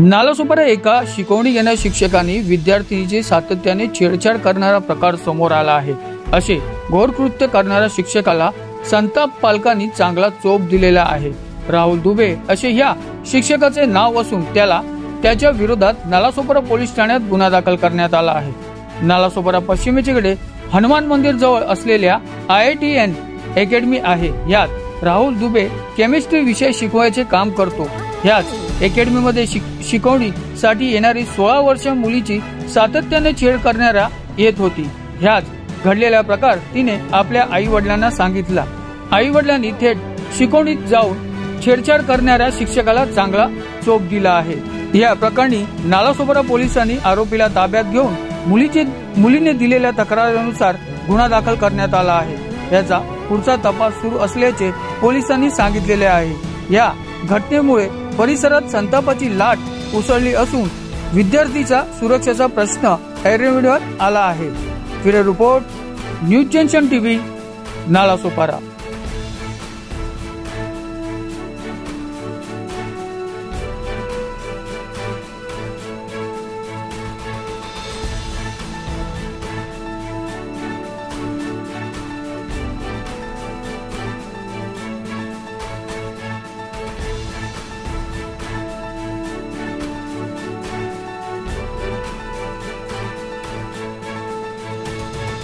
नालासोपारा एका शिकवणी घेणाऱ्या शिक्षकांनी विद्यार्थिनीची सातत्याने छेडछाड करणारा प्रकार समोर आला आहे। असे घोर कृत्य करणाऱ्या शिक्षकाला संताप पालकांनी चांगला चोप दिलेला आहे। राहुल दुबे असे ह्या शिक्षकाचे नाव असून त्याला त्याच्या विरोधात नालासोपारा पोलीस ठाण्यात गुन्हा दाखल करण्यात आला आहे। नालासोपारा पश्चिमेकडे हनुमान मंदिर जवळ असलेल्या IITN अकॅडमी आहे। यात राहुल दुबे केमिस्ट्री विषय शिकवायचे काम करतो। ह्याच अकॅडमी मध्ये शिकवणीसाठी येणारी 16 वर्षीय मुलीची सातत्याने छेड करणारा येत होती। ह्याच घडलेला प्रकार तिने आपल्या आई वडिलांना सांगितला। आई वडिलांनी थेट शिकवणीत जाऊन छेडछाड करणाऱ्या शिक्षकाला चांगला चोप दिला आहे। या प्रकरणी नालासोपारा पोलिसांनी आरोपीला ताब्यात घेऊन मुलीने दिलेल्या तक्रारीनुसार गुन्हा दाखल करण्यात आला आहे। याचा पुढचा तपास सुरू असल्याचे पोलिसांनी सांगितलेले आहे। या घटनेमुळे परिसरात संतापाची लाट उसळली असून विद्यार्थीचा सुरक्षेचा प्रश्न ऐरणीवर आला आहे। Bureau report, news junction TV, Nalasopara.